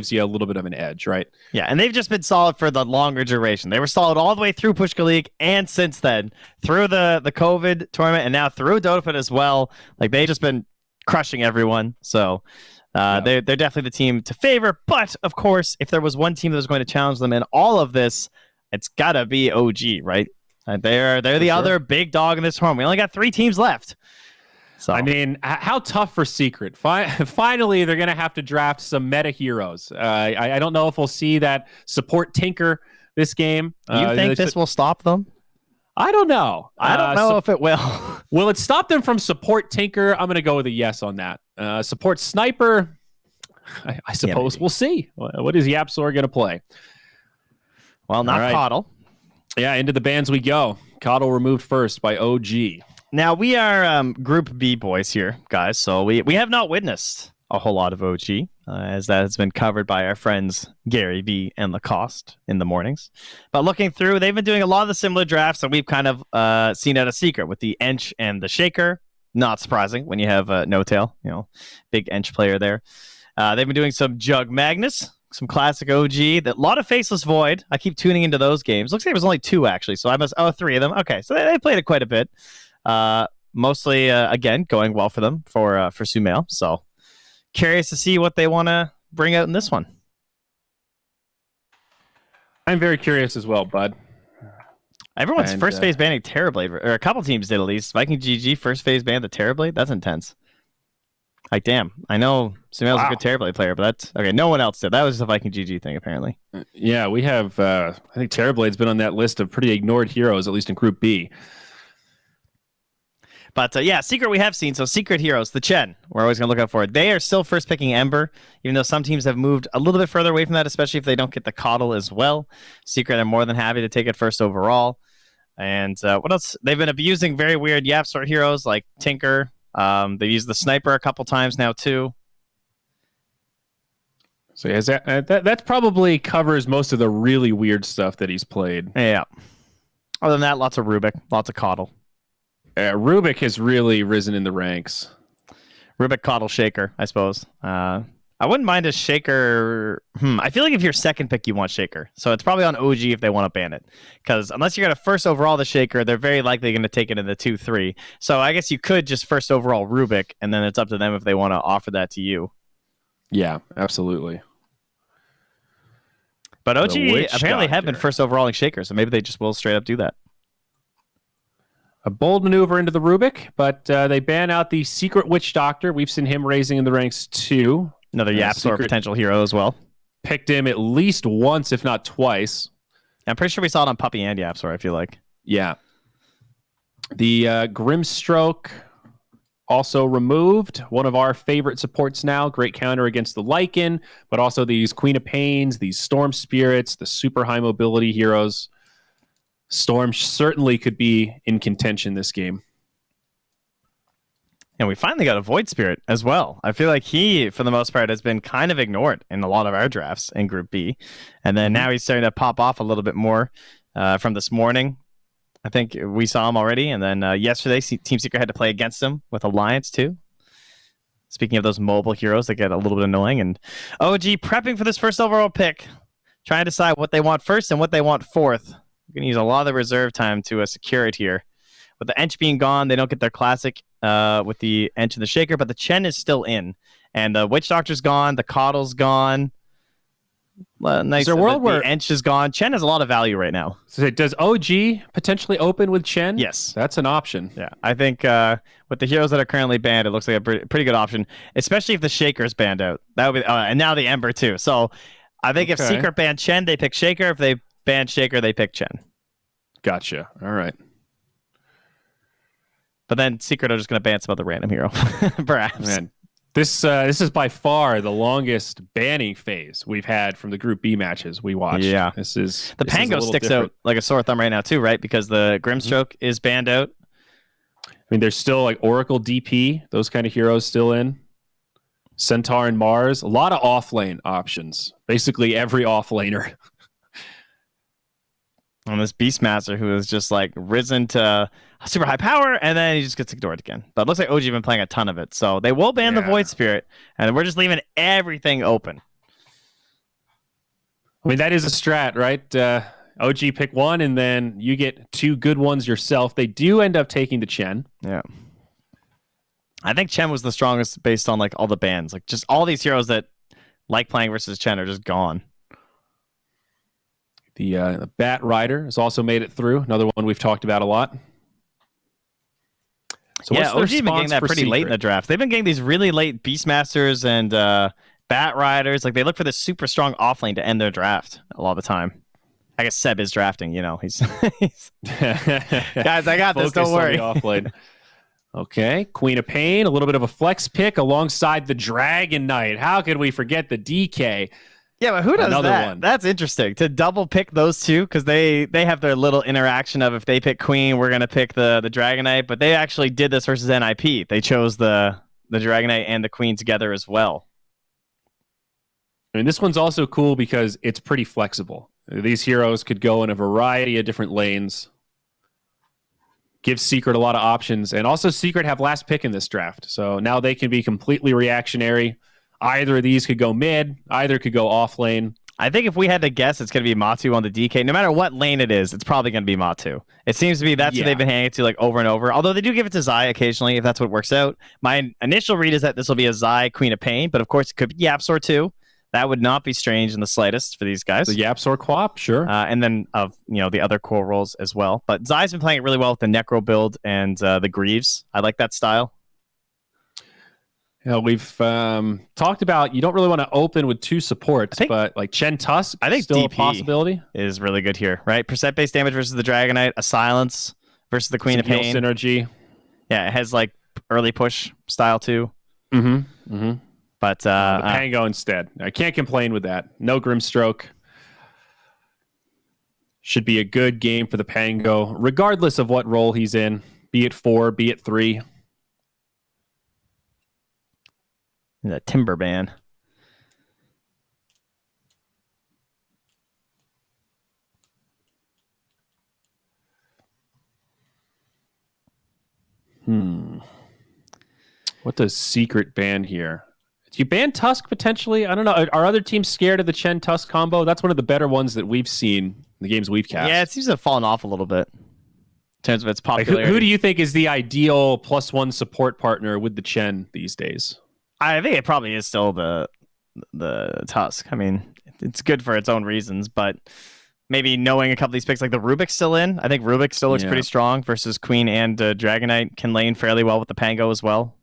gives you a little bit of an edge, right? Yeah, and they've just been solid for the longer duration. They were solid all the way through Pushka League and since then, through the COVID tournament and now through Dota as well. Like, they've just been crushing everyone. So they're definitely the team to favor. But, of course, if there was one team that was going to challenge them in all of this, it's got to be OG, right? They're the other big dog in this tournament. We only got 3 teams left. So I mean, how tough for Secret? Finally, they're going to have to draft some meta heroes. I don't know if we'll see that support Tinker this game. You think this will stop them? I don't know. I don't know if it will. Will it stop them from support Tinker? I'm going to go with a yes on that. Support Sniper, I suppose we'll see. What is YapzOr going to play? Well, not Coddle. Yeah, into the bans we go. Coddle removed first by OG. Now, we are Group B boys here, guys, so we have not witnessed a whole lot of OG, as that has been covered by our friends Gary V and Lacoste in the mornings. But looking through, they've been doing a lot of the similar drafts that we've kind of seen out of Secret with the Ench and the Shaker. Not surprising when you have No Tail, big Ench player there. They've been doing some Jug Magnus, some classic OG, a lot of Faceless Void. I keep tuning into those games. Looks like it was only 2, actually, so 3 of them. Okay, so they played it quite a bit. Mostly, again, going well for them for Sumail. So curious to see what they want to bring out in this one. I'm very curious as well, bud. Everyone's first phase banning Terrorblade, or a couple teams did at least. Viking GG first phase banned the Terrorblade. That's intense. Like, damn. I know Sumail's a good Terrorblade player, but that's okay. No one else did. That was just a Viking GG thing, apparently. Yeah, we have. I think Terrorblade's been on that list of pretty ignored heroes, at least in Group B. But Secret we have seen. So Secret heroes, the Chen, we're always going to look out for it. They are still first picking Ember, even though some teams have moved a little bit further away from that, especially if they don't get the Coddle as well. Secret are more than happy to take it first overall. And what else? They've been abusing very weird YapzOr heroes like Tinker. They've used the Sniper a couple times now too. So that probably covers most of the really weird stuff that he's played. Yeah. Other than that, lots of Rubik, lots of Coddle. Rubik has really risen in the ranks. Rubik, Coddle, Shaker, I suppose. I wouldn't mind a Shaker. I feel like if you're second pick, you want Shaker. So it's probably on OG if they want to ban it. Because unless you're going to first overall the Shaker, they're very likely going to take it in the 2-3. So I guess you could just first overall Rubik, and then it's up to them if they want to offer that to you. Yeah, absolutely. But OG apparently have been first overall in Shaker, so maybe they just will straight up do that. A bold maneuver into the Rubik, but they ban out the Secret Witch Doctor. We've seen him raising in the ranks too. Another YapzOr potential hero as well. Picked him at least once, if not twice. I'm pretty sure we saw it on Puppy and YapzOr, I feel like. Yeah. The Grimstroke also removed. One of our favorite supports now. Great counter against the Lycan, but also these Queen of Pains, these Storm Spirits, the super high mobility heroes. Storm certainly could be in contention this game. And we finally got a Void Spirit as well. I feel like he, for the most part, has been kind of ignored in a lot of our drafts in Group B. And then now he's starting to pop off a little bit more from this morning. I think we saw him already. And then yesterday, Team Secret had to play against him with Alliance too. Speaking of those mobile heroes that get a little bit annoying. And OG prepping for this first overall pick. Trying to decide what they want first and what they want fourth. We're going to use a lot of the reserve time to secure it here. With the Ench being gone, they don't get their classic with the Ench and the Shaker, but the Chen is still in. And the Witch Doctor's gone, the Coddle's gone. Nice. Is there a world where Ench is gone? Chen has a lot of value right now. So does OG potentially open with Chen? Yes. That's an option. Yeah, I think with the heroes that are currently banned, it looks like a pretty good option, especially if the Shaker's banned out. That would be, and now the Ember too. So I think if Secret banned Chen, they pick Shaker. If they ban Shaker, they pick Chen. Gotcha. All right. But then Secret are just going to ban some other random hero, perhaps. Man, this is by far the longest banning phase we've had from the Group B matches we watched. Yeah. The Pango sticks out like a sore thumb right now too, right? Because the Grimstroke is banned out. I mean, there's still like Oracle DP, those kind of heroes still in. Centaur and Mars, a lot of offlane options. Basically every offlaner. On this Beastmaster who is just like risen to super high power and then he just gets ignored again. But it looks like OG been playing a ton of it. So they will ban the Void Spirit and we're just leaving everything open. I mean, that is a strat, right? OG pick one, and then you get two good ones yourself. They do end up taking the Chen. Yeah. I think Chen was the strongest based on like all the bans. Like just all these heroes that like playing versus Chen are just gone. The Bat Rider has also made it through. Another one we've talked about a lot. So yeah, OG's been getting that pretty Secret? late in the draft. They've been getting these really late Beastmasters and Bat Riders. Like they look for this super strong offlane to end their draft a lot of the time. I guess Seb is drafting. You know, he's guys. I got this. Don't worry. Offlane. Okay, Queen of Pain, a little bit of a flex pick alongside the Dragon Knight. How could we forget the DK? Yeah, but who does Another that? one. That's interesting to double pick those two because they have their little interaction of if they pick Queen, we're gonna pick the Dragon Knight. But they actually did this versus NIP. They chose the Dragon Knight and the Queen together as well. I mean, this one's also cool because it's pretty flexible. These heroes could go in a variety of different lanes. Give Secret a lot of options, and also Secret have last pick in this draft, so now they can be completely reactionary. Either of these could go mid, either could go off lane. I think if we had to guess, it's going to be Matu on the DK. No matter what lane it is, it's probably going to be Matu. It seems to be that's what they've been handing it to like over and over. Although they do give it to Zai occasionally if that's what works out. My initial read is that this will be a Zai Queen of Pain, but of course it could be Yapsor too. That would not be strange in the slightest for these guys. The Yapsor Quap, sure. And then the other core roles as well. But Zai's been playing it really well with the Necro build and the Greaves. I like that style. Yeah, we've talked about you don't really want to open with two supports, but like Chen Tusk, I think still DP a possibility. Is really good here, right? Percent based damage versus the Dragon Knight, a silence versus the Queen of Pain. Synergy. Yeah, it has like early push style too. Mm-hmm. Mm-hmm. But the Pango instead. I can't complain with that. No Grimstroke. Should be a good game for the Pango, regardless of what role he's in, be it 4, be it 3. The Timber ban. What does Secret ban here? Do you ban Tusk potentially? I don't know. Are other teams scared of the Chen Tusk combo? That's one of the better ones that we've seen in the games we've cast. Yeah, it seems to have fallen off a little bit in terms of its popularity. Who do you think is the ideal +1 support partner with the Chen these days? I think it probably is still the Tusk. I mean, it's good for its own reasons, but maybe knowing a couple of these picks, like the Rubik's still in. I think Rubik still looks pretty strong versus Queen and Dragon Knight can lane fairly well with the Pango as well.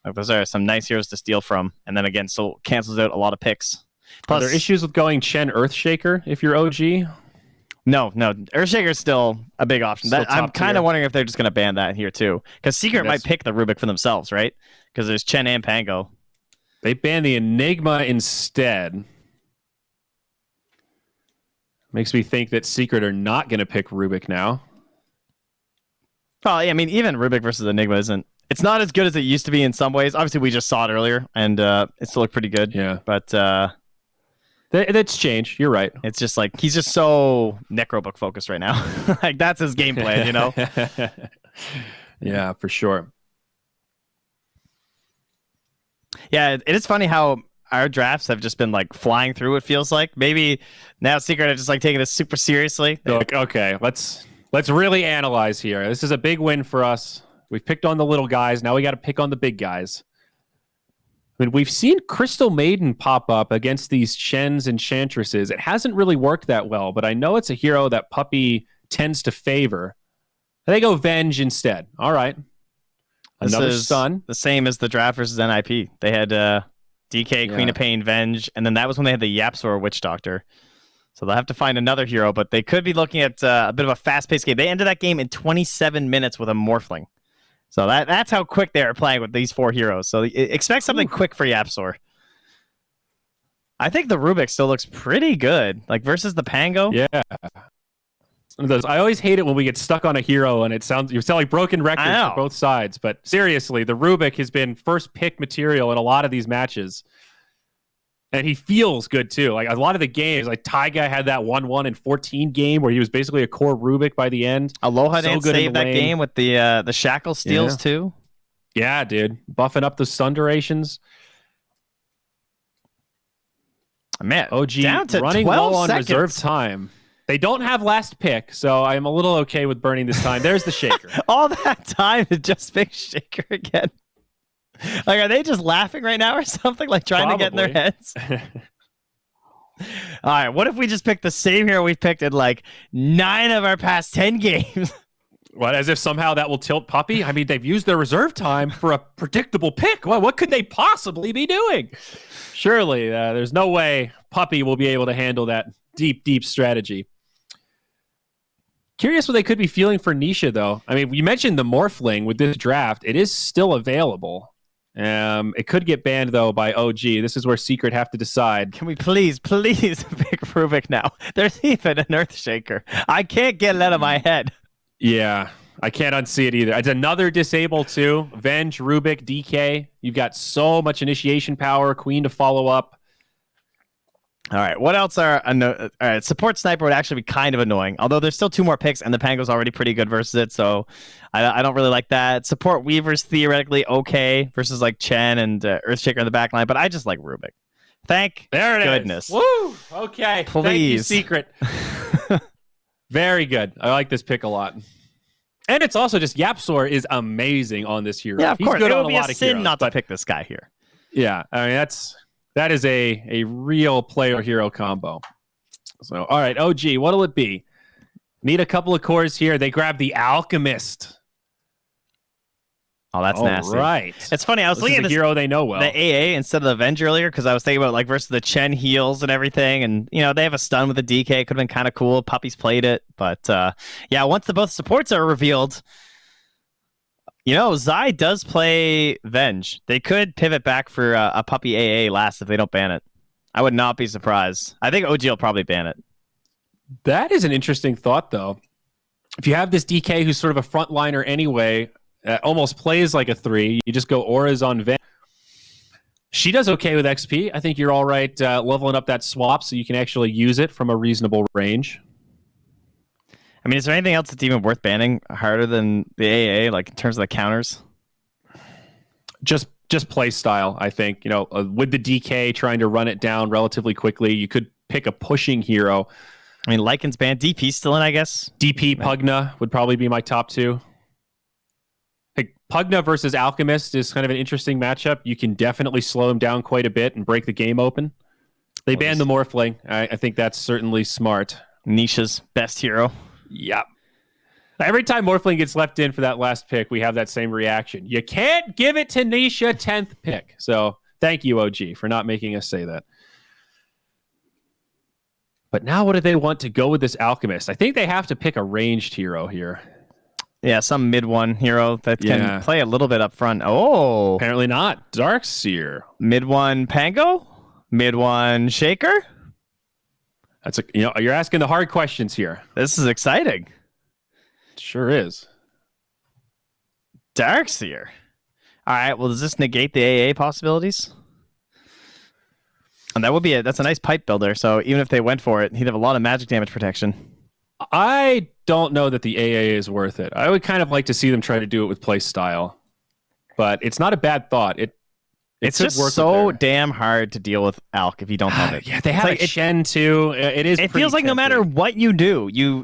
Like, those are some nice heroes to steal from, and then again, still cancels out a lot of picks. Plus, are there issues with going Chen Earthshaker if you're OG? No. Earthshaker is still a big option. I'm kind of wondering if they're just going to ban that here too, because Secret might pick the Rubik for themselves, right? Because there's Chen and Pango. They ban the Enigma instead. Makes me think that Secret are not going to pick Rubik now. Probably. I mean, even Rubik versus Enigma isn't. It's not as good as it used to be in some ways. Obviously, we just saw it earlier, and it still looked pretty good. Yeah. But that's changed. You're right. It's just like he's just so Necrobook focused right now. Like that's his game plan, you know? Yeah, for sure. Yeah, it is funny how our drafts have just been like flying through. It feels like maybe now Secret are just like taking this super seriously. Like, okay, let's really analyze here. This is a big win for us. We've picked on the little guys. Now we got to pick on the big guys. I mean, we've seen Crystal Maiden pop up against these Chens and Chantresses. It hasn't really worked that well, but I know it's a hero that Puppy tends to favor. They go Venge instead. All right. Another stun. The same as the draft versus NIP. They had DK, Queen of Pain, Venge, and then that was when they had the Yapsor Witch Doctor. So they'll have to find another hero, but they could be looking at a bit of a fast-paced game. They ended that game in 27 minutes with a Morphling. So that's how quick they are playing with these 4 heroes. So expect something quick for Yapsor. I think the Rubik still looks pretty good, like versus the Pango. Yeah. I always hate it when we get stuck on a hero and you sound like broken records for both sides. But seriously, the Rubik has been first pick material in a lot of these matches. And he feels good too. Like a lot of the games, like Taiga had that 1-1 in 14 game where he was basically a core Rubik by the end. Aloha didn't save that game with the shackle steals too. Yeah, dude. Buffing up the stun durations. Man, OG down to running 12 low on seconds. reserve time. They don't have last pick, so I'm a little okay with burning this time. There's the shaker. All that time to just pick shaker again. Like, are they just laughing right now or something? Like trying to get in their heads? All right, what if we just pick the same hero we've picked in like 9 of our past 10 games? What, as if somehow that will tilt Puppy? I mean, they've used their reserve time for a predictable pick. Well, what could they possibly be doing? Surely, there's no way Puppy will be able to handle that deep strategy. Curious what they could be feeling for Nisha, though. I mean, you mentioned the Morphling with this draft. It is still available. It could get banned, though, by OG. This is where Secret have to decide. Can we please pick Rubik now? There's even an Earthshaker. I can't get it out of my head. Yeah, I can't unsee it either. It's another disable, too. Venge, Rubik, DK. You've got so much initiation power. Queen to follow up. All right, what else are... all right, support Sniper would actually be kind of annoying, although there's still 2 more picks, and the Pango's already pretty good versus it, so I don't really like that. Support Weaver's theoretically okay versus like Chen and Earthshaker in the backline, but I just like Rubik. Thank goodness. Woo! Okay. Please. Thank you, Secret. Very good. I like this pick a lot. And it's also just Yapsor is amazing on this hero. Yeah, of course. He's good it on would a be lot a of sin heroes, not to pick this guy here. Yeah, I mean that is a real player hero combo. So, all right, OG, what'll it be? Need a couple of cores here. They grab the Alchemist. Oh, that's nasty. Right. It's funny. I was looking at this hero they know well. The AA instead of the Avenge earlier because I was thinking about like versus the Chen heals and everything, and you know they have a stun with the DK. Could have been kind of cool. Puppy's played it, but yeah, once the both supports are revealed, you know Zai does play Venge. They could pivot back for a Puppy AA last if they don't ban it. I would not be surprised. I think OG will probably ban it. That is an interesting thought, though. If you have this DK who's sort of a frontliner anyway. Almost plays like a 3. You just go auras on Venge. She does okay with XP. I think you're all right leveling up that swap so you can actually use it from a reasonable range. I mean, is there anything else that's even worth banning harder than the AA, like in terms of the counters? Just play style, I think. You know, with the DK trying to run it down relatively quickly, you could pick a pushing hero. I mean, Lycan's banned. DP's still in, I guess. DP, Pugna would probably be my top 2. Pugna versus Alchemist is kind of an interesting matchup. You can definitely slow him down quite a bit and break the game open. They banned the Morphling. I think that's certainly smart. Nisha's best hero. Yep. Every time Morphling gets left in for that last pick, we have that same reaction. You can't give it to Nisha 10th pick. So thank you, OG, for not making us say that. But now what do they want to go with this Alchemist? I think they have to pick a ranged hero here. Yeah, some mid-1 hero that can play a little bit up front. Oh. Apparently not. Darkseer. Mid-1 Pango? Mid-1 Shaker? That's you're asking the hard questions here. This is exciting. It sure is. Darkseer. All right, well, does this negate the AA possibilities? And that would be that's a nice pipe builder, so even if they went for it, he'd have a lot of magic damage protection. I don't know that the AA is worth it. I would kind of like to see them try to do it with play style, but it's not a bad thought. It's just so damn hard to deal with Alk if you don't have it. Yeah, they have like Shen too. It feels like no matter what you do, you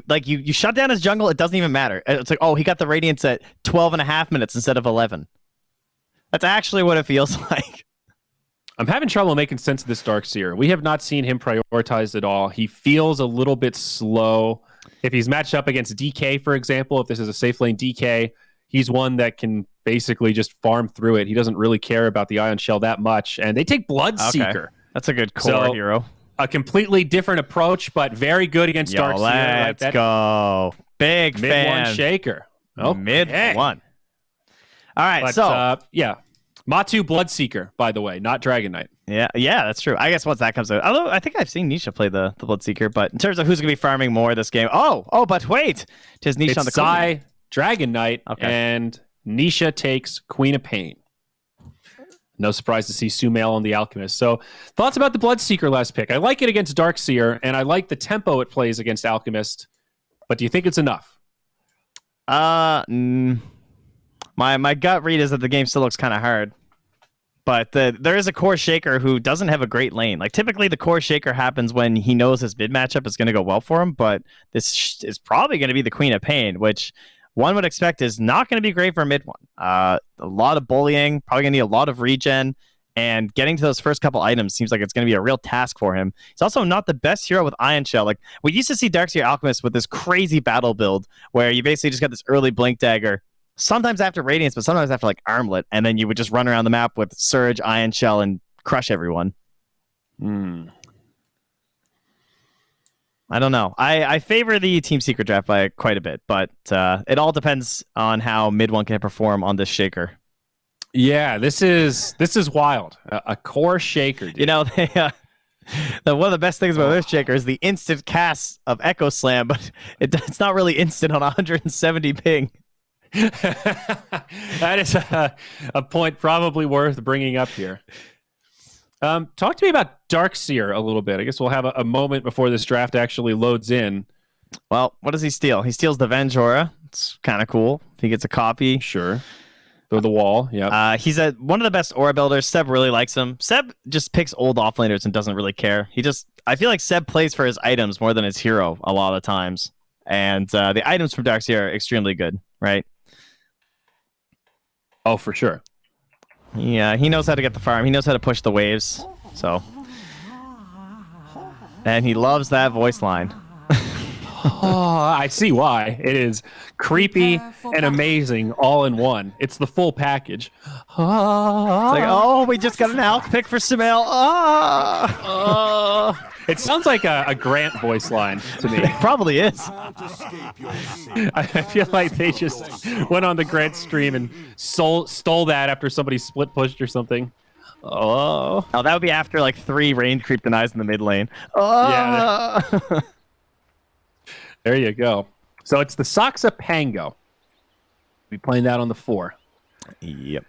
shut down his jungle, it doesn't even matter. It's like, oh, he got the Radiance at 12.5 minutes instead of 11. That's actually what it feels like. I'm having trouble making sense of this Darkseer. We have not seen him prioritized at all. He feels a little bit slow. If he's matched up against DK, for example, if this is a safe lane DK, he's one that can basically just farm through it. He doesn't really care about the Ion Shell that much. And they take Bloodseeker. Okay. That's a good core hero. A completely different approach, but very good against Darkseer. Let's go. Big fan. Mid-1 Shaker. Oh, mid-1. All right, yeah. Matu Bloodseeker, by the way, not Dragon Knight. Yeah, that's true. I guess once that comes out. Although I think I've seen Nisha play the Bloodseeker, but in terms of who's going to be farming more this game. Oh, but wait. Tis Nisha on the Zai, Dragon Knight, and Nisha takes Queen of Pain. No surprise to see Sumail on the Alchemist. So, thoughts about the Bloodseeker last pick? I like it against Darkseer, and I like the tempo it plays against Alchemist. But do you think it's enough? My gut read is that the game still looks kind of hard. But there is a core shaker who doesn't have a great lane. Like typically the core shaker happens when he knows his mid matchup is going to go well for him, but this is probably going to be the Queen of Pain, which one would expect is not going to be great for mid one. A lot of bullying, probably going to need a lot of regen, and getting to those first couple items seems like it's going to be a real task for him. He's also not the best hero with Ion Shell. Like we used to see Darkseer Alchemist with this crazy battle build where you basically just got this early Blink Dagger, sometimes after Radiance, but sometimes after like Armlet, and then you would just run around the map with Surge, Ion Shell, and crush everyone. I don't know. I favor the Team Secret draft by quite a bit, but it all depends on how mid one can perform on this shaker. Yeah, this is wild. A core shaker, dude. You know, they, one of the best things about this shaker is the instant cast of Echo Slam, but it's not really instant on 170 ping. That is a point probably worth bringing up here. Talk to me about Darkseer a little bit. I guess we'll have a moment before this draft actually loads in. Well, what does he steal? He steals the Venge Aura. It's kind of cool. If he gets a copy. Sure. Through the wall, yeah. He's one of the best aura builders. Seb really likes him. Seb just picks old offlaners and doesn't really care. I feel like Seb plays for his items more than his hero a lot of the times. And the items from Darkseer are extremely good, right? Oh, for sure. Yeah, he knows how to get the farm. He knows how to push the waves. So, and he loves that voice line. Oh, I see why. It is creepy and amazing all in one. It's the full package. It's like, oh, we just got an Alk pick for Sumail. It sounds like a Grant voice line to me. It probably is. I feel like they just went on the Grant stream and stole that after somebody split pushed or something. Oh, that would be after like 3 range creep denies in the mid lane. Yeah. There you go. So it's the Soxa Pango. Be playing that on the 4. Yep.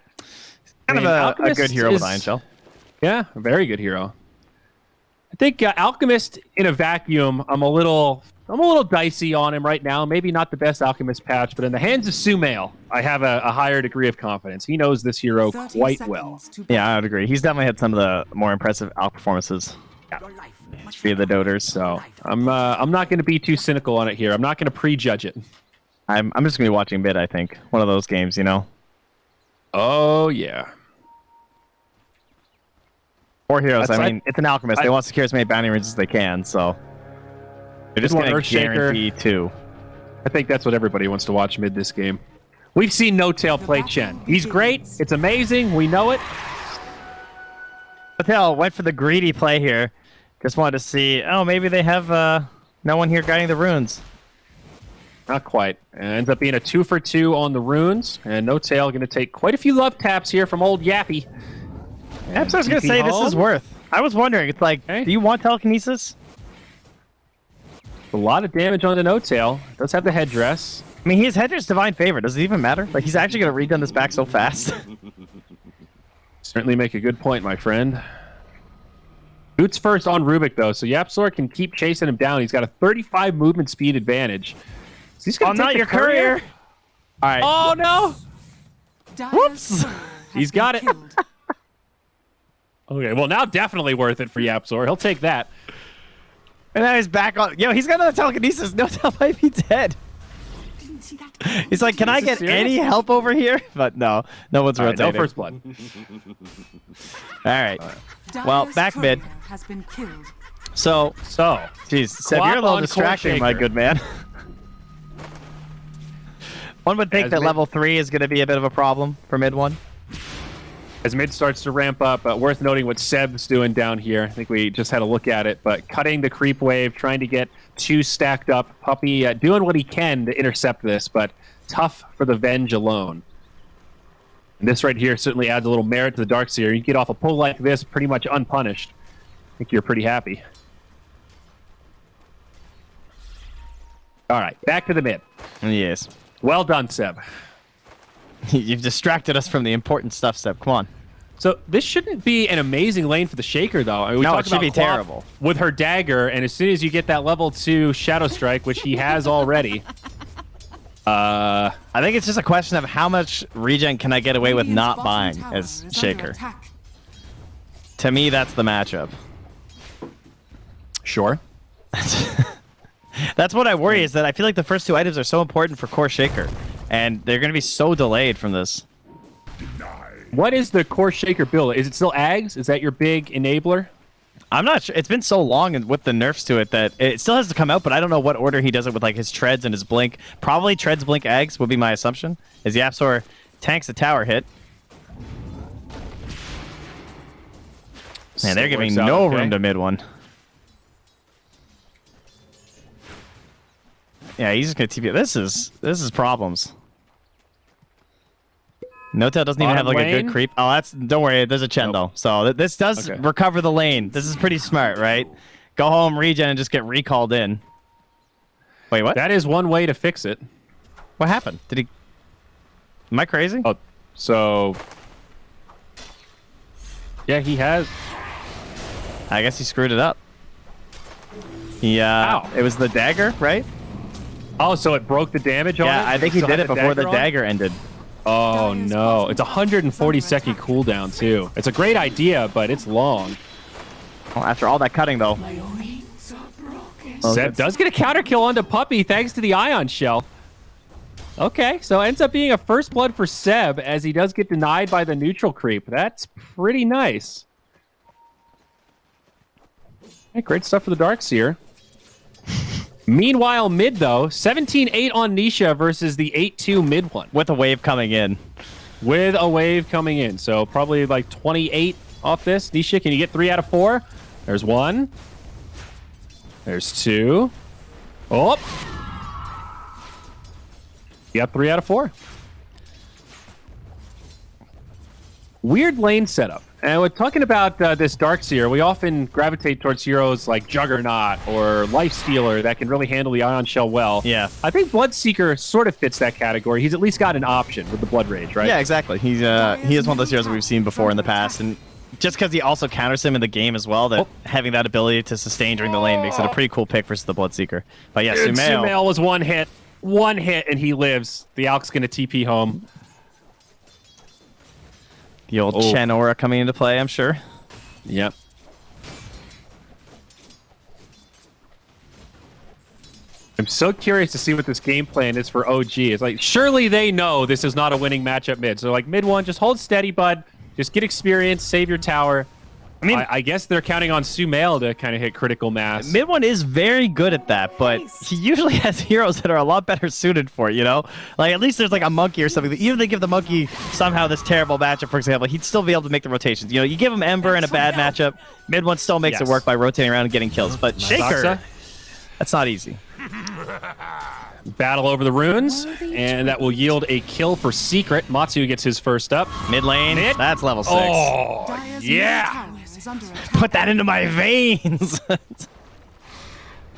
Kind of a good hero with Ion Shell. Yeah, a very good hero. I think Alchemist in a vacuum, I'm a little dicey on him right now. Maybe not the best Alchemist patch, but in the hands of Sumail, I have a higher degree of confidence. He knows this hero quite well. Yeah, I would agree. He's definitely had some of the more impressive Alch performances. Yeah. Via the Doters. So I'm not going to be too cynical on it here. I'm not going to prejudge it. I'm just going to be watching mid, I think. One of those games, you know? Oh, yeah. Or heroes. I mean, it's an Alchemist. They want to secure as many bounty ranges as they can, so they're just going to guarantee 2. I think that's what everybody wants to watch mid this game. We've seen No Tail play Chen. He's great. It's amazing. We know it. Patel went for the greedy play here. Just wanted to see, maybe they have no one here guiding the runes. Not quite. It ends up being a 2 for 2 on the runes, and No Tail going to take quite a few love taps here from old Yappy. That's what I was going to say. This is worth. I was wondering, it's like, do you want telekinesis? A lot of damage on the No Tail. Does have the headdress. I mean, he has headdress Divine Favor. Does it even matter? Like, he's actually going to redone this back so fast. Certainly make a good point, my friend. Boots first on Rubik, though, so YapzOr can keep chasing him down. He's got a 35 movement speed advantage. So he's gonna not your courier. All right. Oh, no. Whoops. He's got it. Okay, well, now definitely worth it for YapzOr. He'll take that. And now he's back on. Yo, he's got another telekinesis. No Tail might be dead. He's like, can I get any help over here? But no one's rotating. No first blood. All right. Well, back mid. So, geez, Seb, you're a little distracting, my good man. One would think that level 3 is going to be a bit of a problem for mid 1. As mid starts to ramp up, worth noting what Seb's doing down here. I think we just had a look at it, but cutting the creep wave, trying to get 2 stacked up. Puppy doing what he can to intercept this, but tough for the Venge alone. And this right here certainly adds a little merit to the Darkseer. You get off a pull like this pretty much unpunished. I think you're pretty happy. All right, back to the mid. Yes. Well done, Seb. You've distracted us from the important stuff, Seb. Come on. So this shouldn't be an amazing lane for the Shaker, though. I mean, no, it should be terrible. With her dagger, and as soon as you get that level 2 Shadow Strike, which he has already... I think it's just a question of how much regen can I get away with not buying as Shaker. To me, that's the matchup. Sure. That's what I worry, is that I feel like the first 2 items are so important for Core Shaker, and they're going to be so delayed from this. What is the Core Shaker build? Is it still Ags? Is that your big enabler? I'm not sure. It's been so long and with the nerfs to it that it still has to come out, but I don't know what order he does it with, like his treads and his blink. Probably treads, blink, Ags would be my assumption, as the Yapsor tanks a tower hit. Man, they're giving no room to mid one. Yeah, he's just gonna TP. This is problems. No-Tail doesn't even have like a good creep. Oh, don't worry. There's a Chen though, so this does recover the lane. This is pretty smart, right? Go home, regen, and just get recalled in. Wait, what? That is one way to fix it. What happened? Did he? Am I crazy? Oh, so yeah, he has. I guess he screwed it up. Yeah, it was the dagger, right? Oh, so it broke the damage on it? Yeah, I think he did it before the dagger ended. Oh, no. It's 140-second cooldown, too. It's a great idea, but it's long. Well, after all that cutting, though. Seb does get a counter kill onto Puppey thanks to the Ion Shell. Okay, so ends up being a first blood for Seb as he does get denied by the neutral creep. That's pretty nice. Hey, great stuff for the Darkseer. Meanwhile, mid, though, 17-8 on Nisha versus the 8-2 mid one. With a wave coming in. With a wave coming in. So probably like 28 off this. Nisha, can you get 3 out of 4? There's 1. There's 2. Oh! You got 3 out of 4. Weird lane setup. And we're talking about this Darkseer. We often gravitate towards heroes like Juggernaut or Lifestealer that can really handle the Ion Shell well. Yeah. I think Bloodseeker sort of fits that category. He's at least got an option with the Blood Rage, right? Yeah, exactly. He is one of those heroes that we've seen before in the past, and just because he also counters him in the game as well, that having that ability to sustain during the lane makes it a pretty cool pick versus the Bloodseeker. But yeah, Sumail was one hit, and he lives. The Alk's going to TP home. The old Chen aura coming into play, I'm sure. Yep. I'm so curious to see what this game plan is for OG. It's like, surely they know this is not a winning matchup mid. So like mid one, just hold steady, bud. Just get experience, save your tower. I mean, I guess they're counting on Sumail to kind of hit critical mass. Mid one is very good at that, but he usually has heroes that are a lot better suited for it, you know? Like, at least there's like a monkey or something. Even if they give the monkey somehow this terrible matchup, for example, he'd still be able to make the rotations. You know, you give him Ember in a bad matchup, mid one still makes it work by rotating around and getting kills. But Shaker, that's not easy. Battle over the runes, and that will yield a kill for Secret. Matsu gets his first up. Mid lane, that's level 6. Oh, yeah! Put that into my veins!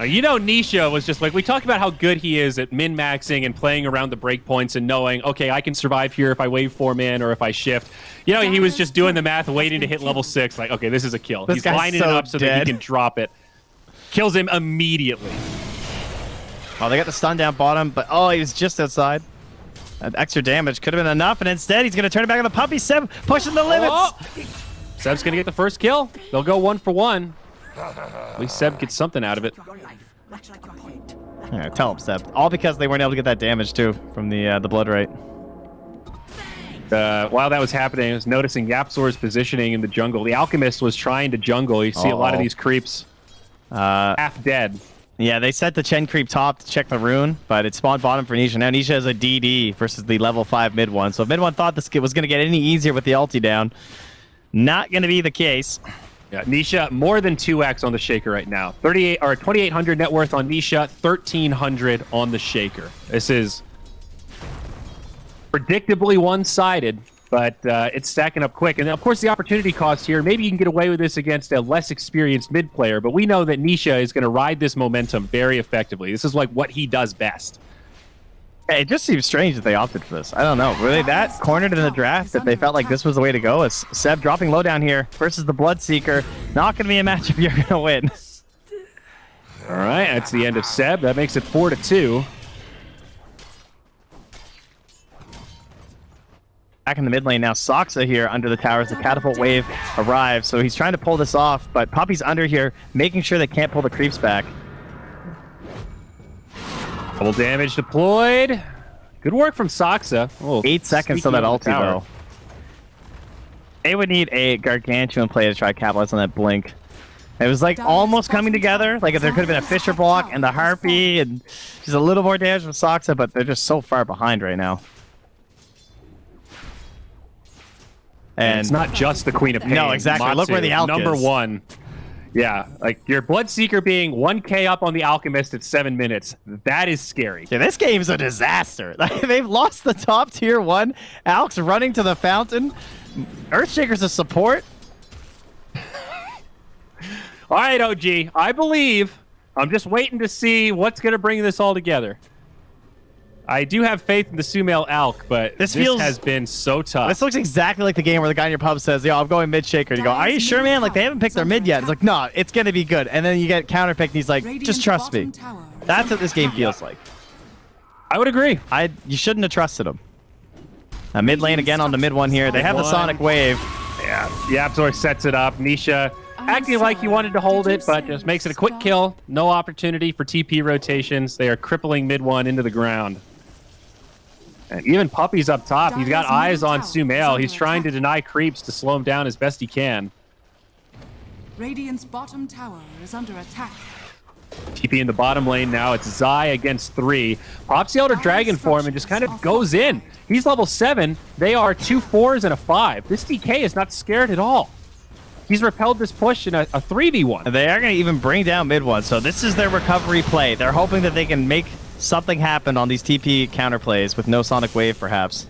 You know, Nisha was just like, we talked about how good he is at min-maxing and playing around the breakpoints and knowing, okay, I can survive here if I waveform in or if I shift. You know, he was just doing the math, waiting to hit level 6, like, okay, this is a kill. He's lining it up so that he can drop it. Kills him immediately. Oh, they got the stun down bottom, but he was just outside. That extra damage could have been enough, and instead he's going to turn it back on the Puppey. Seb pushing the limits. Seb's going to get the first kill. They'll go 1 for 1. At least Seb gets something out of it. Yeah, tell him, Seb. All because they weren't able to get that damage, too, from the blood rate. While that was happening, I was noticing Yapsor's positioning in the jungle. The Alchemist was trying to jungle. You see a lot of these creeps half dead. Yeah, they set the Chen creep top to check the rune, but it spawned bottom for Nisha. Now Nisha has a DD versus the level 5 mid one. So if mid one thought this was going to get any easier with the ulti down, not going to be the case. Yeah, Nisha more than 2x on the Shaker right now. 2,800 net worth on Nisha, 1,300 on the Shaker. This is predictably one-sided, but it's stacking up quick. And of course, the opportunity cost here, maybe you can get away with this against a less experienced mid player, but we know that Nisha is going to ride this momentum very effectively. This is like what he does best. It just seems strange that they opted for this. I don't know. Were they that cornered in the draft that they felt like this was the way to go? It's Seb dropping low down here versus the Bloodseeker. Not going to be a matchup you're going to win. All right, that's the end of Seb. That makes it 4-2. back in the mid lane now. Soxa here under the towers. The catapult wave arrives, so he's trying to pull this off, but Puppy's under here, making sure they can't pull the creeps back. Double damage deployed. Good work from Soxa. 8 seconds till that ulti, though. They would need a gargantuan play to try to capitalize on that blink. It was like almost coming together. Like if there could have been a Fisher block and the Harpy and just a little more damage from Soxa, but they're just so far behind right now. And it's not just the Queen of Pain. No, exactly. Matsu, Look where the Alk number is. 1. Yeah, like your Bloodseeker being 1k up on the Alchemist at 7 minutes. That is scary. Yeah, this game's a disaster. They've lost the top tier 1. Alk's running to the fountain. Earthshaker's a support. All right, OG. I believe. I'm just waiting to see what's going to bring this all together. I do have faith in the Sumail Alk, but this has been so tough. This looks exactly like the game where the guy in your pub says, yo, I'm going mid shaker. And you go, are you sure, man? Like, they haven't picked their mid yet. It's like, no, it's going to be good. And then you get counterpicked, and he's like, just trust me. That's what this game feels like. I would agree. You shouldn't have trusted him. Mid lane again on the mid one here. They have the Sonic Wave. Yeah, Yapzor sets it up. Nisha acting like he wanted to hold it, but just makes it a quick kill. No opportunity for TP rotations. They are crippling mid one into the ground. And even Puppy's up top. He's got eyes on Sumail. He's trying to deny creeps to slow him down as best he can. Radiant's bottom tower is under attack. TP in the bottom lane now. It's Zai against 3. Pops the Elder Dragon form and just kind of goes in. He's level 7. They are 2 4s and a 5. This DK is not scared at all. He's repelled this push in a 3v1. They are going to even bring down mid one. So this is their recovery play. They're hoping that they can make something happen on these TP counterplays with no Sonic Wave, perhaps.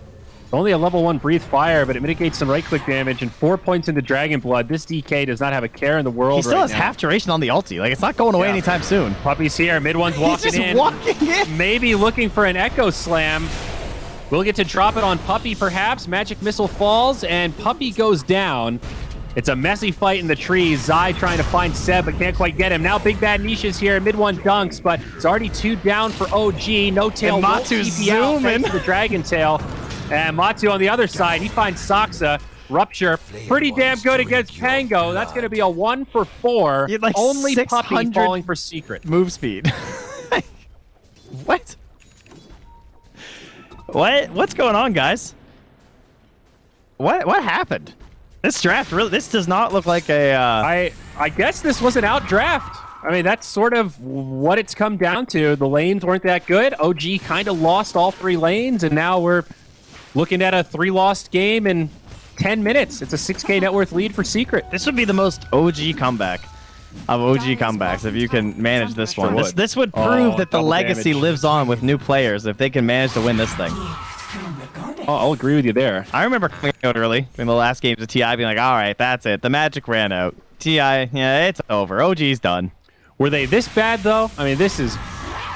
Only a level 1 Breathe Fire, but it mitigates some right-click damage and 4 points into Dragon Blood. This DK does not have a care in the world. He still has now. Half duration on the ulti. Like, it's not going away anytime soon. Puppy's here. Mid one's walking in. He's just walking in. Maybe looking for an Echo Slam. We'll get to drop it on Puppy, perhaps. Magic Missile falls, and Puppy goes down. It's a messy fight in the trees. Zai trying to find Seb, but can't quite get him. Now Big Bad Nisha's here. Mid one dunks, but it's already 2 down for OG. No tail. And Matsu's zooming. The Dragon Tail. And Matsu on the other side, he finds Soxa. Rupture, pretty damn good against Pango. That's going to be a 1 for 4. Like only Puppy falling for secret. Move speed. What? What's going on, guys? What happened? This draft really, this does not look like a... I guess this was an out draft. I mean, that's sort of what it's come down to. The lanes weren't that good. OG kind of lost all 3 lanes, and now we're looking at a 3-lost game in 10 minutes. It's a 6K net worth lead for Secret. This would be the most OG comeback of OG comebacks if you can manage this one. This would prove that the legacy lives on with new players if they can manage to win this thing. I'll agree with you there. I remember coming out early in the last games of TI being like, all right, that's it. The magic ran out. TI, yeah, it's over. OG's done. Were they this bad, though? I mean, this is...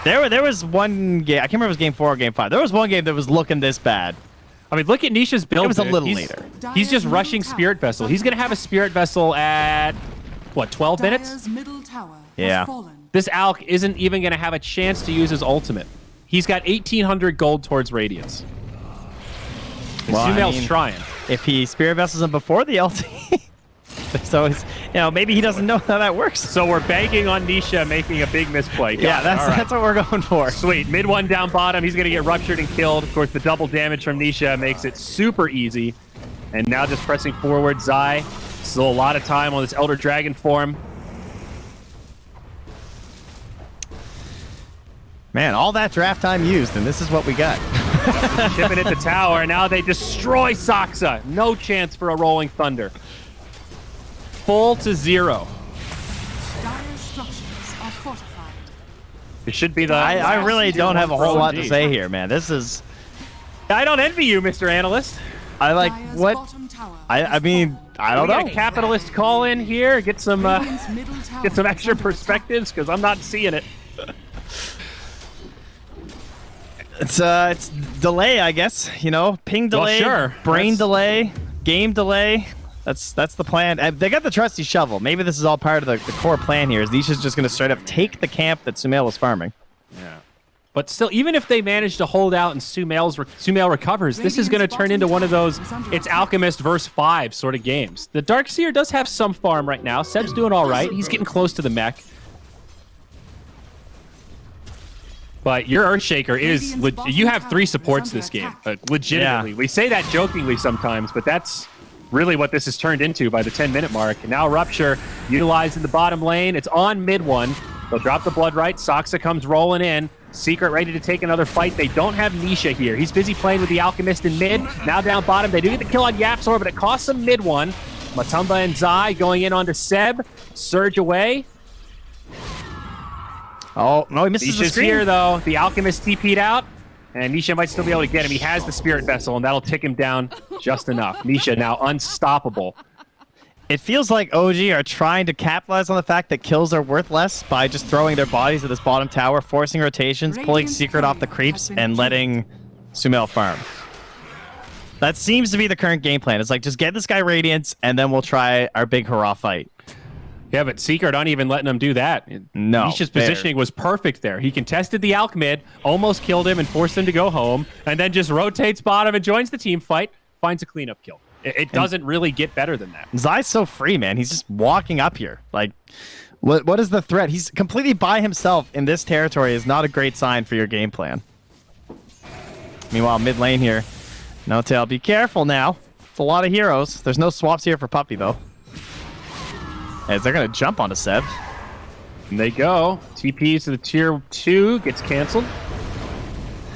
There was one game. I can't remember if it was game 4 or game 5. There was one game that was looking this bad. I mean, look at Nisha's build. It was a little later. He's just rushing Spirit Vessel. He's going to have a Spirit Vessel at, what, 12 minutes? Yeah. This Alk isn't even going to have a chance to use his ultimate. He's got 1,800 gold towards Radiance. Well, Sumail's trying. If he Spirit Vessels him before the ulti, so it's, maybe he doesn't know how that works. So we're banking on Nisha making a big misplay. Yeah, that's what we're going for. Sweet. Mid one down bottom. He's going to get ruptured and killed. Of course, the double damage from Nisha makes it super easy. And now just pressing forward, Zai. Still a lot of time on this Elder Dragon form. Man, all that draft time used, and this is what we got. Shipping it to tower. Now they destroy Soxa. No chance for a Rolling Thunder. Full to 0. It should be the... I really don't have a whole lot to say here, man. This is... I don't envy you, Mr. Analyst. I like what... I mean, I don't know. A capitalist call in here. Get some extra perspectives, because I'm not seeing it. It's delay, I guess. Ping delay, brain delay, game delay. That's the plan. They got the trusty shovel. Maybe this is all part of the core plan here. Is Nisha's just going to straight up take the camp that Sumail was farming. Yeah. But still, even if they manage to hold out and Sumail recovers, this is going to turn into one of those it's Alchemist versus 5 sort of games. The Darkseer does have some farm right now. Seb's doing all right. He's getting close to the mech. But your Earthshaker is... You have 3 supports this game. Legitimately. Yeah. We say that jokingly sometimes, but that's really what this has turned into by the 10-minute mark. And now Rupture utilized in the bottom lane. It's on mid one. They'll drop the Blood Right. Saksa comes rolling in. Secret ready to take another fight. They don't have Nisha here. He's busy playing with the Alchemist in mid. Now down bottom. They do get the kill on Yapzor, but it costs them mid one. Matumba and Zai going in onto Seb. Surge away. Oh, no, he misses the screen. Here, though. The Alchemist TP'd out, and Nisha might still be able to get him. He has the Spirit Vessel, and that'll tick him down just enough. Nisha now unstoppable. It feels like OG are trying to capitalize on the fact that kills are worth less by just throwing their bodies at this bottom tower, forcing rotations, pulling Secret off the creeps, and letting Sumail farm. That seems to be the current game plan. It's like, just get this guy Radiance, and then we'll try our big hurrah fight. Yeah, but Secret aren't even letting him do that. No. Nisha's positioning was perfect there. He contested the Alchemid, almost killed him and forced him to go home, and then just rotates bottom and joins the team fight, finds a cleanup kill. It doesn't really get better than that. Zai's so free, man. He's just walking up here. Like, what is the threat? He's completely by himself in this territory is not a great sign for your game plan. Meanwhile, mid lane here. No tail. Be careful now. It's a lot of heroes. There's no swaps here for Puppey, though. As they're going to jump onto Seb. And they go. TPs to the tier 2 gets canceled.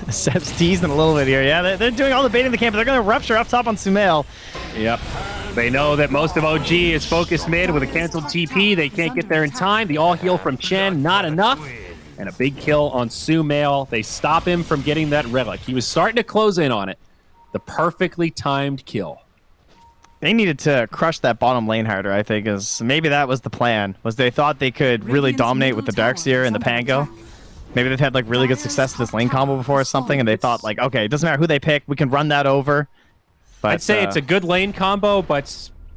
Seb's teasing a little bit here. Yeah, they're doing all the baiting in the camp, but they're going to Rupture up top on Sumail. Yep. They know that most of OG is focused mid with a canceled TP. They can't get there in time. The all heal from Chen, not enough. And a big kill on Sumail. They stop him from getting that relic. He was starting to close in on it. The perfectly timed kill. They needed to crush that bottom lane harder, I think, is maybe that was the plan. Was they thought they could really dominate with the Darkseer and the Pango. Maybe they've had like really good success with this lane combo before or something, and they thought like, okay, it doesn't matter who they pick, we can run that over. But, I'd say it's a good lane combo, but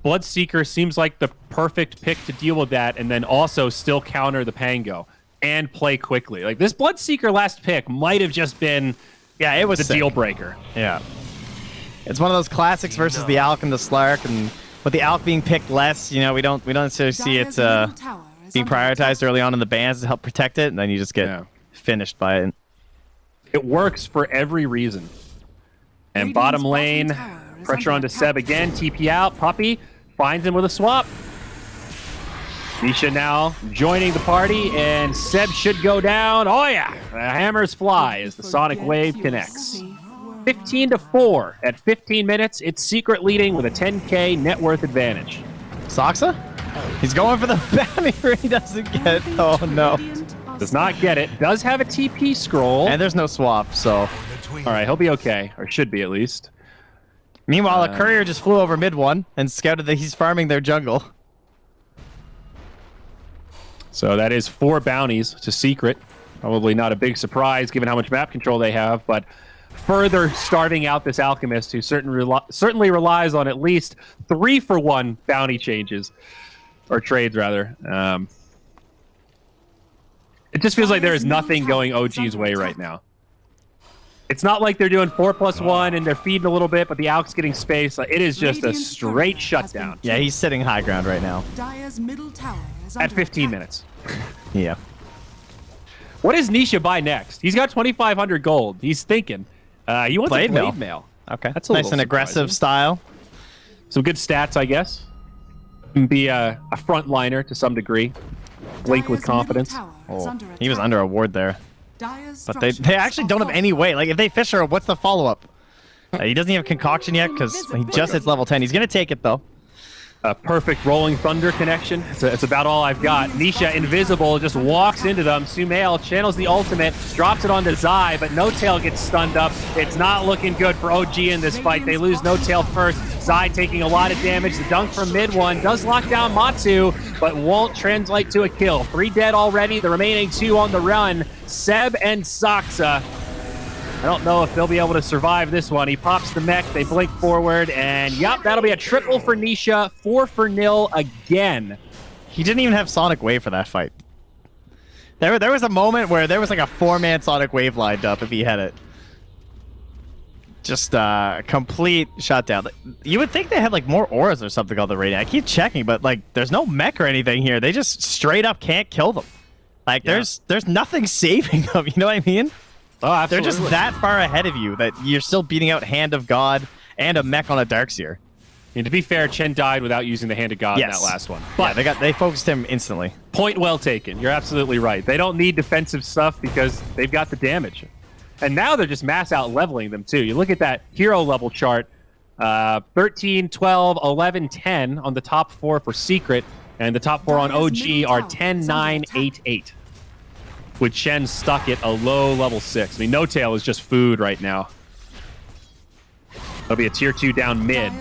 Bloodseeker seems like the perfect pick to deal with that, and then also still counter the Pango and play quickly. Like this Bloodseeker last pick might have just been, yeah, it was the sick. deal breaker. Yeah. It's one of those classics versus the Alk and the Slark, and with the Alk being picked less, you know, we don't necessarily see it being prioritized early on in the bans to help protect it, and then you just get finished by it. It works for every reason. And bottom lane, pressure onto Seb again, TP out, Puppey finds him with a swap. Nisha now joining the party, and Seb should go down. Oh yeah, the hammers fly as the Sonic Wave connects. 15-4 at 15 minutes. It's Secret leading with a 10K net worth advantage. Saksa? He's going for the bounty. He doesn't get. Oh no. Does not get it. Does have a TP scroll. And there's no swap, so. All right, he'll be okay, or should be at least. Meanwhile, a courier just flew over mid one and scouted that he's farming their jungle. So that is 4 bounties to Secret. Probably not a big surprise given how much map control they have, but further starving out this Alchemist, who certainly relies on at least 3-for-1 bounty changes, or trades rather. It just feels like there is nothing going OG's way right now. It's not like they're doing 4+1 and they're feeding a little bit, but the Alk's getting space. It is just a straight shutdown. Yeah, he's sitting high ground right now. At 15 minutes. Yeah. What does Nisha buy next? He's got 2,500 gold. He's thinking. He wants a blade mail. Okay. That's a nice and aggressive style. Some good stats, I guess. Be a frontliner to some degree. Link with confidence. Oh, he was under a ward there. But they actually don't have any way. Like, if they Fisher, what's the follow-up? He doesn't have Concoction yet because he just hits level 10. He's going to take it, though. A perfect Rolling Thunder connection. It's about all I've got. Nisha, invisible, just walks into them. Sumail channels the ultimate, drops it onto Zai, but No Tail gets stunned up. It's not looking good for OG in this fight. They lose No Tail first. Zai taking a lot of damage. The dunk from mid one does lock down Matsu, but won't translate to a kill. 3 dead already. The remaining 2 on the run. Seb and Saksa. I don't know if they'll be able to survive this one. He pops the mech, they blink forward, and yep, that'll be a triple for Nisha, 4-0 again. He didn't even have Sonic Wave for that fight. There was a moment where there was like a 4-man Sonic Wave lined up if he had it. Just complete shutdown. You would think they had like more auras or something on the Radiant. I keep checking, but like there's no mech or anything here. They just straight up can't kill them. Like there's nothing saving them. You know what I mean? Oh, absolutely. They're just that far ahead of you that you're still beating out Hand of God and a mech on a Darkseer. And to be fair, Chen died without using the Hand of God in that last one. But yeah, they focused him instantly. Point well taken. You're absolutely right. They don't need defensive stuff because they've got the damage. And now they're just mass out leveling them too. You look at that hero level chart, 13, 12, 11, 10 on the top 4 for Secret, and the top 4 on OG are 10, 9, 8, 8. With Chen stuck at a low level 6. I mean, No Tail is just food right now. There'll be a tier 2 down mid.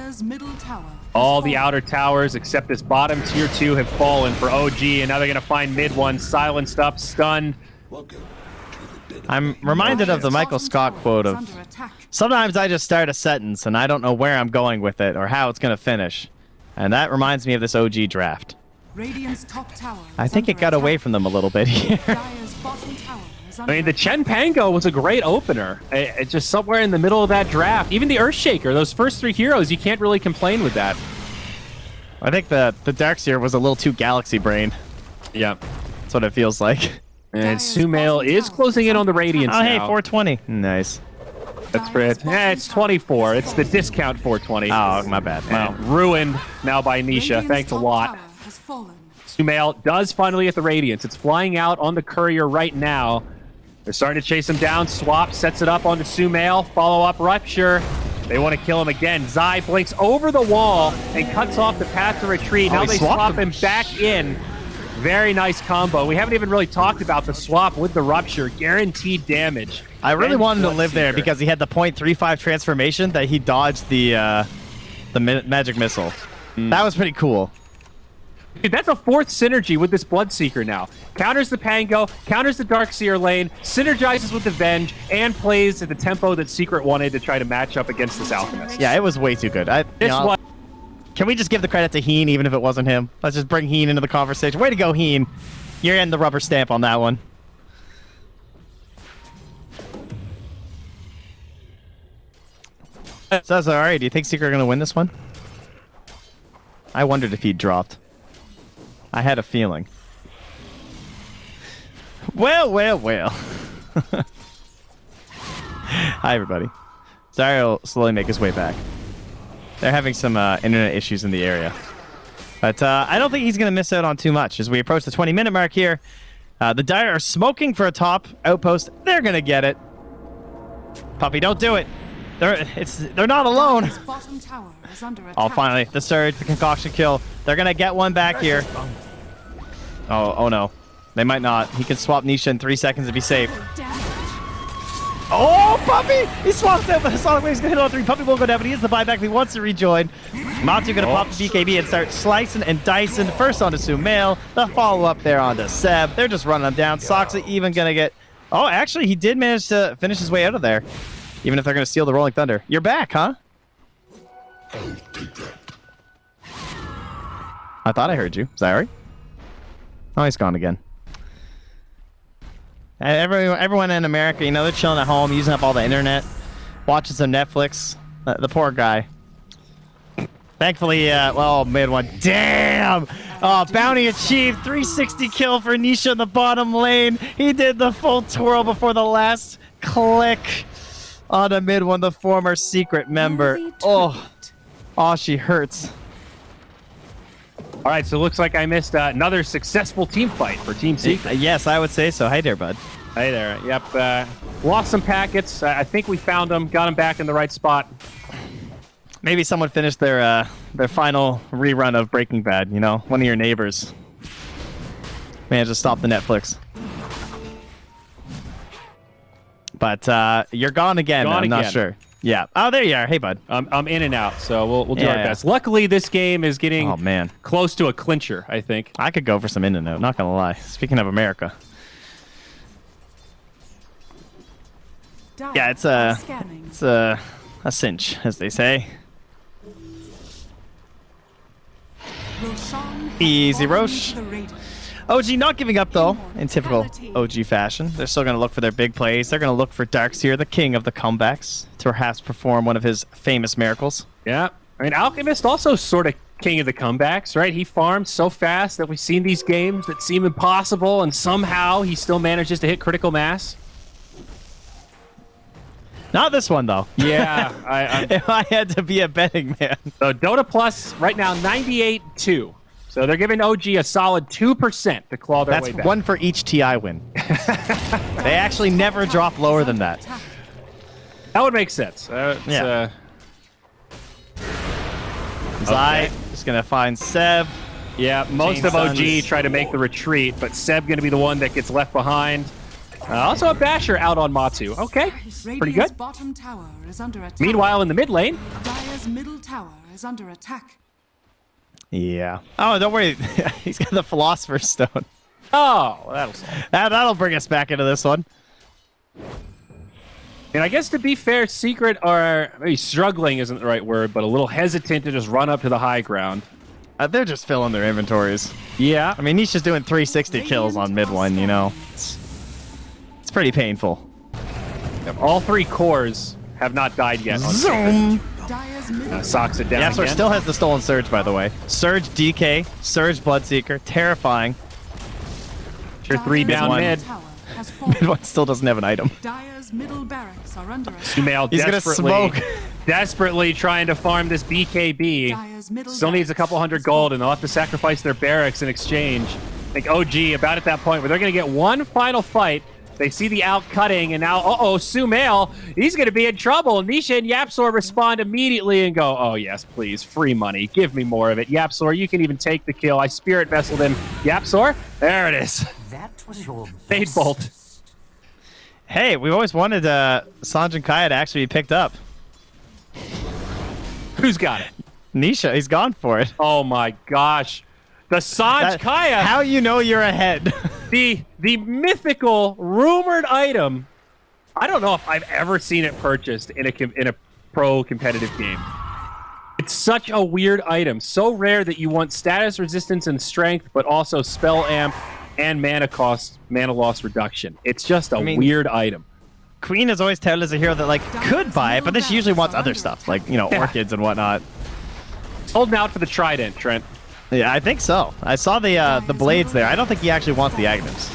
All the outer towers except this bottom tier 2 have fallen for OG, and now they're going to find mid one silenced up, stunned. I'm reminded of the Michael Scott quote of, sometimes I just start a sentence and I don't know where I'm going with it or how it's going to finish. And that reminds me of this OG draft. I think it got away from them a little bit here. I mean, the Chen Pango was a great opener. It's just somewhere in the middle of that draft. Even the Earthshaker, those first 3 heroes, you can't really complain with that. I think the Darkseer was a little too Galaxy Brain. Yeah. That's what it feels like. And Sumail is closing in on the Radiance now. Oh, hey, 420. Nice. That's for it. It's 24. It's the discount 420. Oh, my bad. Wow. Ruined now by Nisha. Thanks a lot. Sumail does finally get the Radiance. It's flying out on the Courier right now. They're starting to chase him down. Swap sets it up onto Sumail. Follow-up Rupture. They want to kill him again. Zai blinks over the wall and cuts off the path to retreat. Now they swap him back in. Very nice combo. We haven't even really talked about the swap with the Rupture. Guaranteed damage. I really wanted to live there because he had the 0.35 transformation that he dodged the magic missile. That was pretty cool. Dude, that's a 4th synergy with this Bloodseeker now. Counters the Pango, counters the Darkseer lane, synergizes with the Venge, and plays at the tempo that Secret wanted to try to match up against this Alchemist. Yeah, it was way too good. Can we just give the credit to Heen, even if it wasn't him? Let's just bring Heen into the conversation. Way to go, Heen. You're in the rubber stamp on that one. So, all right, do you think Secret are going to win this one? I wondered if he dropped. I had a feeling. Well. Hi, everybody. Zarya will slowly make his way back. They're having some internet issues in the area. But I don't think he's going to miss out on too much as we approach the 20-minute mark here. The Dire are smoking for a top outpost. They're going to get it. Puppy, don't do it. They're not alone. Oh, finally. The Surge, the Concoction kill. They're going to get one back here. Oh, no. They might not. He can swap Nisha in 3 seconds to be safe. Oh, Puppy! He swaps out, but Sonic Wave's going to hit on 3. Puppy won't go down, but he is the buyback. He wants to rejoin. Matsu going to pop the BKB and start slicing and dicing. First onto Sumail. The follow-up there onto Seb. They're just running them down. Soxa even going to get... Oh, actually, he did manage to finish his way out of there. Even if they're going to steal the Rolling Thunder. You're back, huh? I thought I heard you. Zari? Oh, he's gone again. Everyone in America, you know, they're chilling at home, using up all the internet, watching some Netflix. The poor guy. Thankfully, well, mid one. Damn! Oh, bounty achieved. 360 kill for Nisha in the bottom lane. He did the full twirl before the last click on a mid one, the former Secret member. Oh, she hurts. All right, so it looks like I missed another successful team fight for Team Secret. Yes, I would say so. Hey there, bud. Hey there. Yep. Lost some packets. I think we found them, got them back in the right spot. Maybe someone finished their final rerun of Breaking Bad, you know? One of your neighbors managed to stop the Netflix. But you're gone again. I'm not sure. Yeah. Oh, there you are. Hey, bud. I'm in and out, so we'll do our best. Luckily, this game is getting close to a clincher, I think. I could go for some in and out, not going to lie. Speaking of America. Yeah, it's a cinch, as they say. Easy, Roche. OG not giving up, though, in typical OG fashion. They're still going to look for their big plays. They're going to look for Darkseer, the king of the comebacks, to perhaps perform one of his famous miracles. Yeah. I mean, Alchemist also sort of king of the comebacks, right? He farmed so fast that we've seen these games that seem impossible, and somehow he still manages to hit critical mass. Not this one, though. Yeah. If I had to be a betting man. So Dota Plus right now 98-2. So they're giving OG a solid 2% to claw their way back. That's one for each TI win. They actually never drop lower than that. That would make sense. Yeah. Zai is going to find Seb. Yeah, most of OG try to make the retreat, but Seb going to be the one that gets left behind. Also a Basher out on Matsu. Okay, pretty good. Bottom tower is under attack. Meanwhile, in the mid lane, Dire's middle tower is under attack. Yeah. Oh, don't worry. He's got the Philosopher's Stone. oh, that'll solve. That'll bring us back into this one. And I guess to be fair, Secret are maybe struggling isn't the right word, but a little hesitant to just run up to the high ground. They're just filling their inventories. Yeah. I mean, he's just doing 360 kills on mid one, you know. It's pretty painful. All three cores have not died yet. Zoom! Socks it down Yeah, so again. still has the stolen Surge, by the way. Surge DK, Surge Bloodseeker, terrifying. Sure, 3 down mid. Mid one still doesn't have an item. Dire's middle barracks are under attack. Sumail He's gonna smoke. desperately trying to farm this BKB. Dire's middle Still needs a couple hundred gold, and they'll have to sacrifice their barracks in exchange. I think OG about at that point where they're going to get one final fight. They see the out cutting, and now, Sumail, he's going to be in trouble. Nisha and Yapsor respond immediately and go, oh, yes, please, free money. Give me more of it. Yapsor, you can even take the kill. I spirit vesseled him. Yapsor, there it is. That was your Fade bolt. Hey, we always wanted Sanjin Kaya to actually be picked up. Who's got it? Nisha, he's gone for it. Oh, my gosh. The Sanj Kaya. How you know you're ahead? The mythical, rumored item. I don't know if I've ever seen it purchased in a pro competitive game. It's such a weird item. So rare that you want status resistance and strength, but also spell amp and mana cost, mana loss reduction. It's just a weird item. Queen has always touted as a hero that like could buy it, but then she usually wants other stuff, like, you know, orchids and whatnot. Holding out for the trident, Trent. Yeah, I think so. I saw the blades there. I don't think he actually wants the items.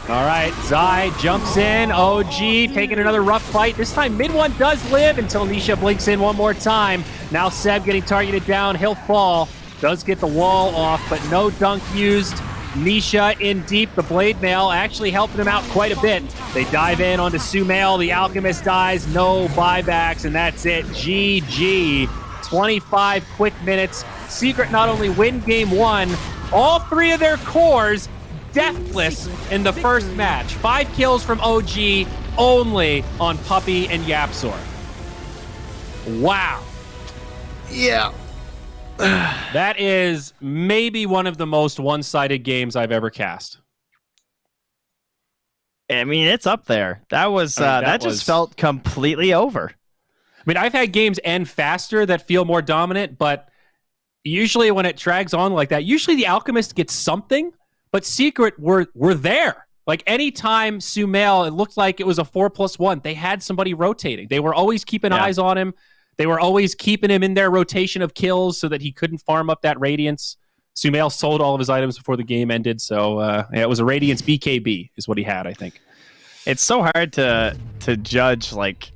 All right, Zai jumps in. OG taking another rough fight. This time, mid one does live until Nisha blinks in one more time. Now Seb getting targeted down. He'll fall. Does get the wall off, but no dunk used. Nisha in deep. The blade mail actually helping him out quite a bit. They dive in onto Sumail. The Alchemist dies. No buybacks, and that's it. GG. 25 quick minutes. Secret not only win game one, all three of their cores deathless in the first match. 5 kills from OG only on Puppey and Yapsor. Wow. Yeah. That is maybe one of the most one-sided games I've ever cast. I mean, it's up there. That was that just felt completely over. I mean, I've had games end faster that feel more dominant, but usually when it drags on like that, usually the Alchemist gets something, but Secret were there. Like anytime Sumail, it looked like it was a 4+1. They had somebody rotating. They were always keeping eyes on him. They were always keeping him in their rotation of kills so that he couldn't farm up that Radiance. Sumail sold all of his items before the game ended, so it was a Radiance BKB is what he had, I think. It's so hard to judge like